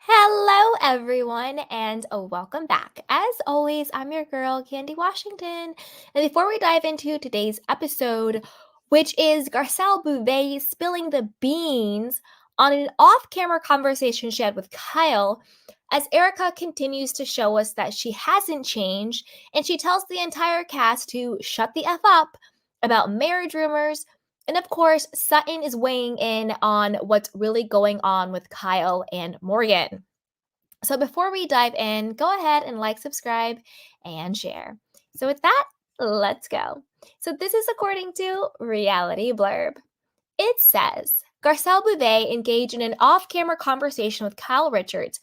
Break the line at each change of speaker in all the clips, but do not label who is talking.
Hello, everyone, and welcome back. As always, I'm your girl, Candy Washington. And before we dive into today's episode, which is Garcelle Beauvais spilling the beans on an off camera conversation she had with Kyle, as Erika continues to show us that she hasn't changed, and she tells the entire cast to shut the F up about marriage rumors. And of course, Sutton is weighing in on what's really going on with Kyle and Morgan. So before we dive in, go ahead and like, subscribe, and share. So with that, let's go. So this is according to Reality Blurb. It says, Garcelle Beauvais engaged in an off-camera conversation with Kyle Richards,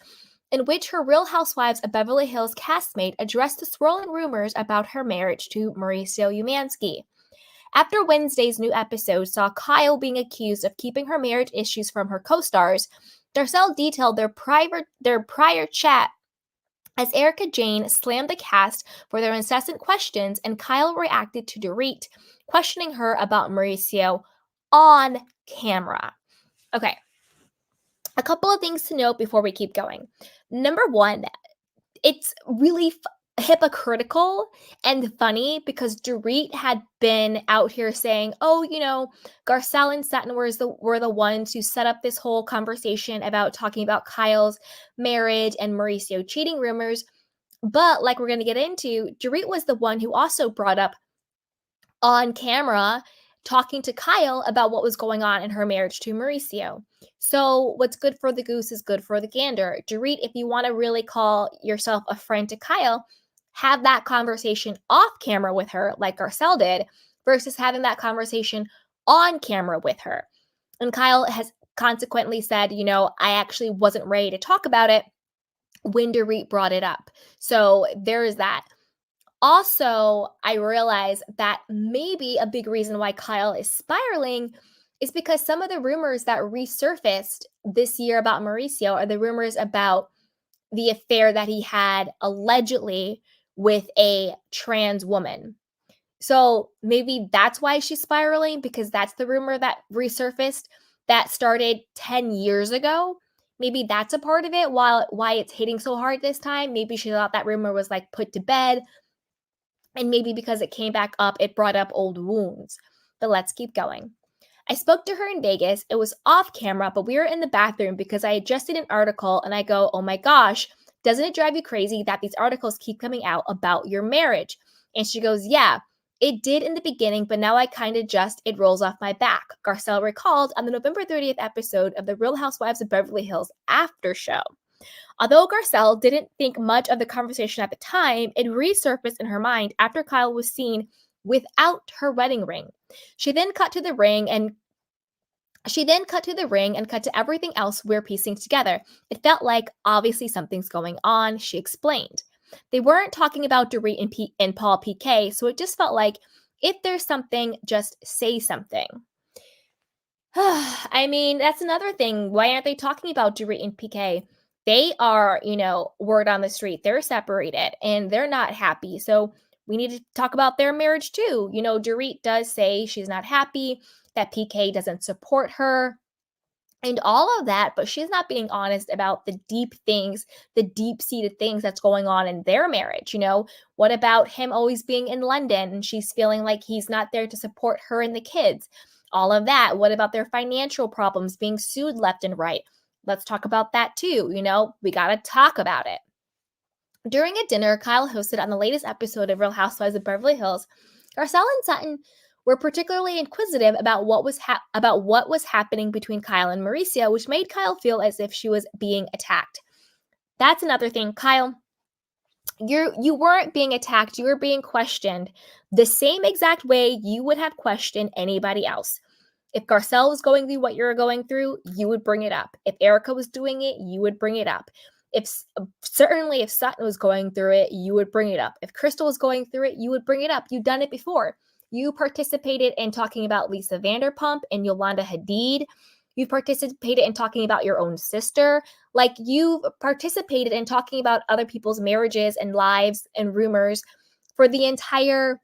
in which her Real Housewives of Beverly Hills castmate addressed the swirling rumors about her marriage to Mauricio Umansky. After Wednesday's new episode saw Kyle being accused of keeping her marriage issues from her co-stars, Garcelle detailed their prior chat as Erika Jayne slammed the cast for their incessant questions, and Kyle reacted to Dorit questioning her about Mauricio on camera. Okay, a couple of things to note before we keep going. Number one, it's really hypocritical and funny because Dorit had been out here saying, Garcelle and Sutton were the ones who set up this whole conversation about talking about Kyle's marriage and Mauricio cheating rumors. But like we're going to get into, Dorit was the one who also brought up on camera talking to Kyle about what was going on in her marriage to Mauricio. So what's good for the goose is good for the gander. Dorit, if you want to really call yourself a friend to Kyle, have that conversation off camera with her like Garcelle did versus having that conversation on camera with her. And Kyle has consequently said, I actually wasn't ready to talk about it when Dorit brought it up. So there is that. Also, I realize that maybe a big reason why Kyle is spiraling is because some of the rumors that resurfaced this year about Mauricio are the rumors about the affair that he had allegedly with a trans woman. So maybe that's why she's spiraling, because that's the rumor that resurfaced that started 10 years ago. Maybe that's a part of it, why it's hitting so hard this time. Maybe she thought that rumor was like put to bed. And maybe because it came back up, it brought up old wounds. But let's keep going. I spoke to her in Vegas. It was off camera, but we were in the bathroom because I had just seen an article and I go, oh my gosh, doesn't it drive you crazy that these articles keep coming out about your marriage? And she goes, yeah, it did in the beginning, but now I kind of it rolls off my back. Garcelle recalled on the November 30th episode of The Real Housewives of Beverly Hills after show. Although Garcelle didn't think much of the conversation at the time, it resurfaced in her mind after Kyle was seen without her wedding ring. She then cut to the ring and cut to everything else we're piecing together. It felt like obviously something's going on, she explained. They weren't talking about Dorit and Paul PK, so it just felt like if there's something, just say something. I mean, that's another thing. Why aren't they talking about Dorit and PK? They are, word on the street. They're separated and they're not happy. So we need to talk about their marriage too. Dorit does say she's not happy, that PK doesn't support her, and all of that, but she's not being honest about the deep things, the deep-seated things that's going on in their marriage. What about him always being in London and she's feeling like he's not there to support her and the kids? All of that. What about their financial problems, being sued left and right? Let's talk about that too. We got to talk about it. During a dinner Kyle hosted on the latest episode of Real Housewives of Beverly Hills, Garcelle and Sutton were particularly inquisitive about what was happening between Kyle and Mauricio, which made Kyle feel as if she was being attacked. That's another thing, Kyle. You weren't being attacked, you were being questioned the same exact way you would have questioned anybody else. If Garcelle was going through what you're going through, you would bring it up. If Erika was doing it, you would bring it up. Certainly if Sutton was going through it, you would bring it up. If Crystal was going through it, you would bring it up. You've done it before. You participated in talking about Lisa Vanderpump and Yolanda Hadid. You've participated in talking about your own sister. Like, you've participated in talking about other people's marriages and lives and rumors for the entire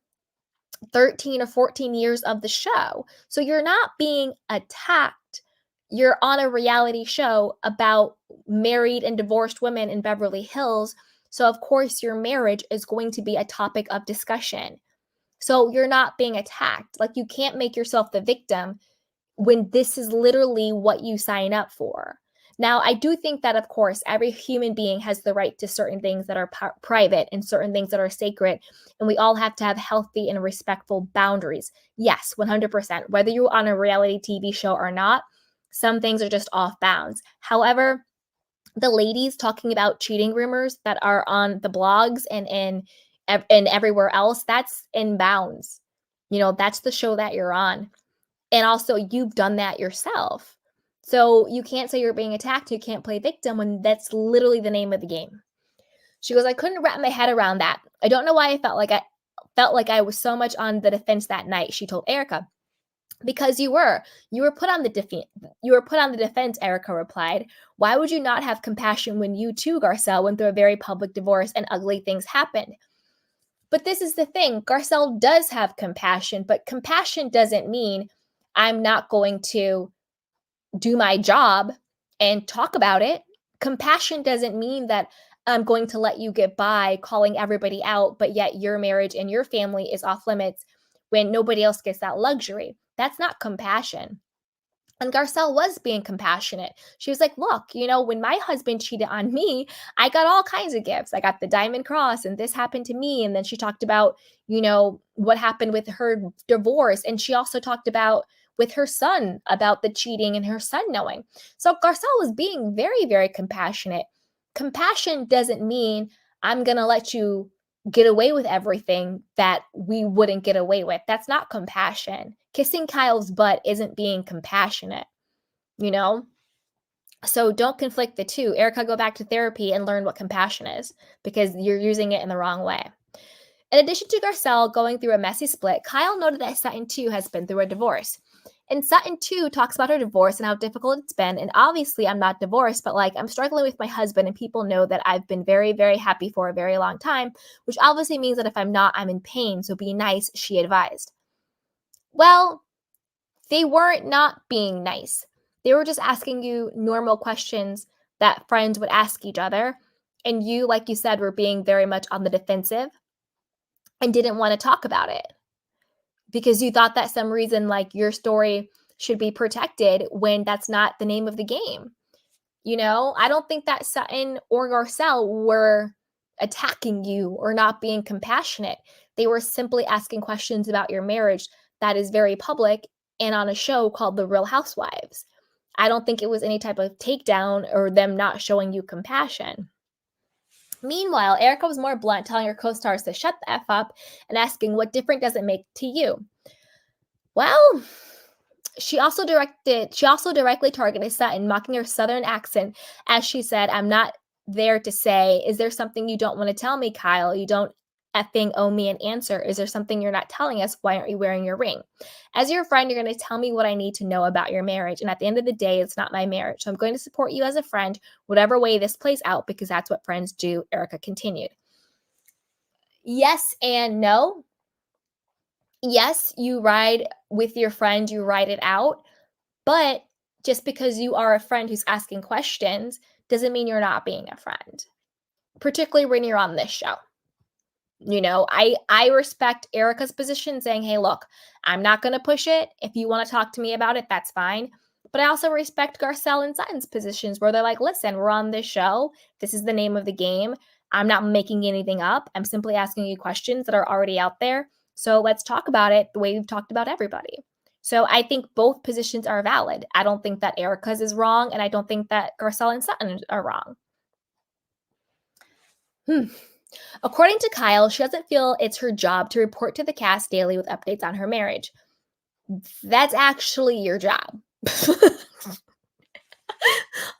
13 or 14 years of the show. So you're not being attacked. you're on a reality show about married and divorced women in Beverly Hills. So, of course, your marriage is going to be a topic of discussion. So, you're not being attacked. Like, you can't make yourself the victim when this is literally what you sign up for. Now, I do think that, of course, every human being has the right to certain things that are private and certain things that are sacred, and we all have to have healthy and respectful boundaries. Yes, 100%. Whether you're on a reality TV show or not, some things are just off bounds. However, the ladies talking about cheating rumors that are on the blogs and everywhere else, that's in bounds. That's the show that you're on. And also, you've done that yourself. So you can't say you're being attacked. You can't play victim when that's literally the name of the game. She goes, I couldn't wrap my head around that. I don't know why I felt like I was so much on the defense that night, she told Erika. Because you were put on the defense, Erika replied. Why would you not have compassion when you too, Garcelle, went through a very public divorce and ugly things happened? But this is the thing. Garcelle does have compassion, but compassion doesn't mean I'm not going to do my job and talk about it. Compassion doesn't mean that I'm going to let you get by calling everybody out, but yet your marriage and your family is off limits when nobody else gets that luxury. That's not compassion. And Garcelle was being compassionate. She was like, look, when my husband cheated on me, I got all kinds of gifts. I got the Diamond Cross and this happened to me. And then she talked about, what happened with her divorce. And she also talked about with her son about the cheating and her son knowing. So Garcelle was being very, very compassionate. Compassion doesn't mean I'm going to let you get away with everything that we wouldn't get away with. That's not compassion. Kissing Kyle's butt isn't being compassionate, So don't conflict the two. Erika, go back to therapy and learn what compassion is because you're using it in the wrong way. In addition to Garcelle going through a messy split, Kyle noted that Sutton too has been through a divorce. And Sutton too talks about her divorce and how difficult it's been. And obviously I'm not divorced, but I'm struggling with my husband and people know that I've been very, very happy for a very long time, which obviously means that if I'm not, I'm in pain. So be nice, she advised. Well, they weren't not being nice. They were just asking you normal questions that friends would ask each other. And you, like you said, were being very much on the defensive and didn't want to talk about it because you thought that some reason your story should be protected when that's not the name of the game. I don't think that Sutton or Garcelle were attacking you or not being compassionate. They were simply asking questions about your marriage that is very public and on a show called The Real Housewives. I don't think it was any type of takedown or them not showing you compassion. Meanwhile, Erika was more blunt, telling her co-stars to shut the F up and asking what different does it make to you. Well, she also directly targeted Sutton, mocking her southern accent as she said, I'm not there to say, is there something you don't want to tell me, Kyle? You don't effing owe me an answer. Is there something you're not telling us? Why aren't you wearing your ring? As your friend, you're going to tell me what I need to know about your marriage. And at the end of the day, it's not my marriage. So I'm going to support you as a friend, whatever way this plays out, because that's what friends do, Erika continued. Yes and no. Yes, you ride with your friend, you ride it out. But just because you are a friend who's asking questions doesn't mean you're not being a friend, particularly when you're on this show. I respect Erika's position saying, hey, look, I'm not going to push it. If you want to talk to me about it, that's fine. But I also respect Garcelle and Sutton's positions where they're like, listen, we're on this show. This is the name of the game. I'm not making anything up. I'm simply asking you questions that are already out there. So let's talk about it the way we've talked about everybody. So I think both positions are valid. I don't think that Erika's is wrong, and I don't think that Garcelle and Sutton are wrong. According to Kyle, she doesn't feel it's her job to report to the cast daily with updates on her marriage. That's actually your job.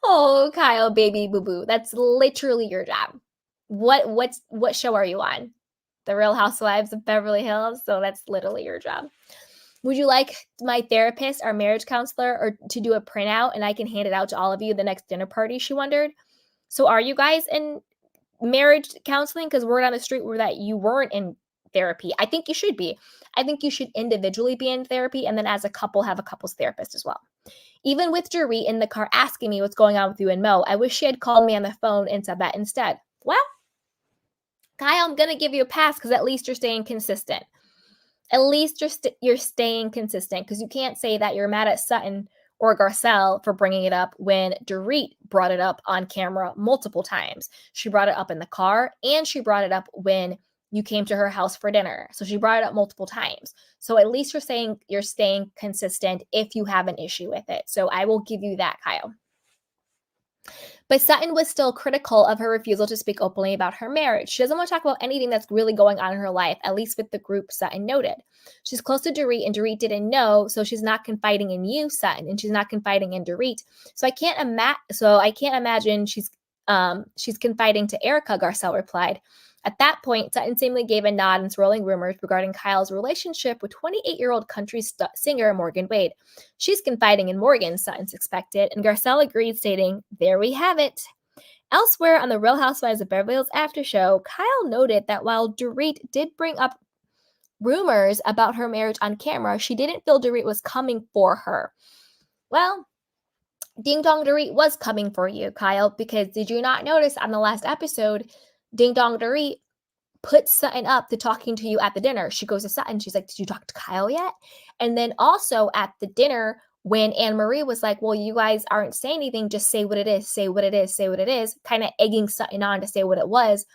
Oh, Kyle, baby boo-boo. That's literally your job. What show are you on? The Real Housewives of Beverly Hills? So that's literally your job. Would you like my therapist, our marriage counselor, or to do a printout and I can hand it out to all of you the next dinner party? She wondered. So are you guys in marriage counseling? Because word on the street were that you weren't in therapy. I think you should be. I think you should individually be in therapy, and then as a couple, have a couples therapist as well. Even with Dorit in the car asking me what's going on with you and Mo, I wish she had called me on the phone and said that instead. Well, Kyle, I'm going to give you a pass because at least you're staying consistent. At least you're staying consistent, because you can't say that you're mad at Sutton or Garcelle for bringing it up when Dorit brought it up on camera multiple times. She brought it up in the car, and she brought it up when you came to her house for dinner. So she brought it up multiple times. So at least you're staying consistent if you have an issue with it. So I will give you that, Kyle. But Sutton was still critical of her refusal to speak openly about her marriage. She doesn't want to talk about anything that's really going on in her life, at least with the group Sutton noted. She's close to Dorit, and Dorit didn't know, so she's not confiding in you, Sutton, and she's not confiding in Dorit. So I can't imagine she's confiding to Erika, Garcelle replied. At that point, Sutton seemingly gave a nod and swirling rumors regarding Kyle's relationship with 28-year-old country singer Morgan Wade. She's confiding in Morgan, Sutton suspected, and Garcelle agreed, stating, "There we have it." Elsewhere on the Real Housewives of Beverly Hills after show, Kyle noted that while Dorit did bring up rumors about her marriage on camera, she didn't feel Dorit was coming for her. Well, Ding Dong Dorit was coming for you, Kyle, because did you not notice on the last episode, Ding Dong Dorit put Sutton up to talking to you at the dinner. She goes to Sutton. She's like, "Did you talk to Kyle yet?" And then also at the dinner, when Anne-Marie was like, "Well, you guys aren't saying anything. Just say what it is. Say what it is. Say what it is," kind of egging Sutton on to say what it was.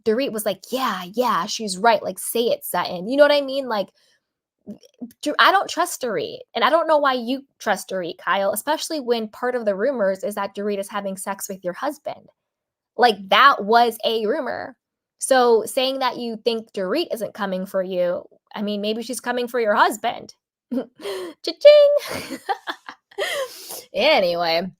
Dorit was like, yeah, she's right. Like, say it, Sutton. You know what I mean? Like, I don't trust Dorit. And I don't know why you trust Dorit, Kyle, especially when part of the rumors is that Dorit is having sex with your husband. Like, that was a rumor. So saying that you think Dorit isn't coming for you, I mean, maybe she's coming for your husband. Cha-ching! Anyway,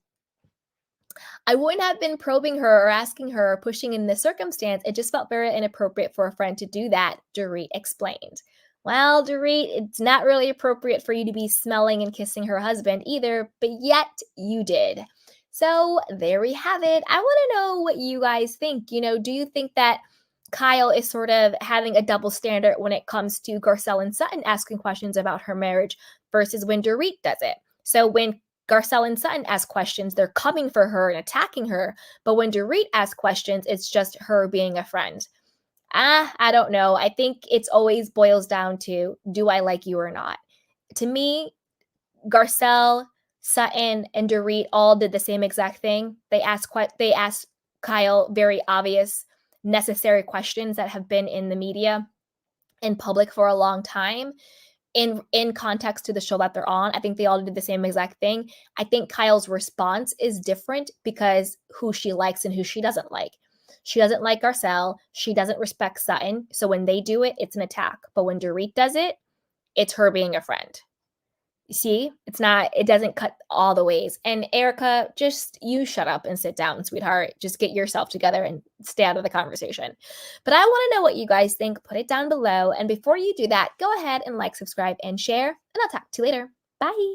I wouldn't have been probing her or asking her or pushing in this circumstance. It just felt very inappropriate for a friend to do that, Dorit explained. Well, Dorit, it's not really appropriate for you to be smelling and kissing her husband either, but yet you did. So there we have it. I want to know what you guys think. Do you think that Kyle is sort of having a double standard when it comes to Garcelle and Sutton asking questions about her marriage versus when Dorit does it? So when Garcelle and Sutton ask questions, they're coming for her and attacking her. But when Dorit asks questions, it's just her being a friend. I don't know. I think it's always boils down to, do I like you or not? To me, Garcelle, Sutton, and Dorit all did the same exact thing. They asked Kyle very obvious, necessary questions that have been in the media, in public for a long time. In context to the show that they're on, I think they all did the same exact thing. I think Kyle's response is different because who she likes and who she doesn't like. She doesn't like Garcelle. She doesn't respect Sutton. So when they do it, it's an attack. But when Dorit does it, it's her being a friend. You see, it doesn't cut all the ways. And Erika, just you shut up and sit down, sweetheart. Just get yourself together and stay out of the conversation. But I want to know what you guys think. Put it down below. And before you do that, go ahead and like, subscribe, and share. And I'll talk to you later. Bye.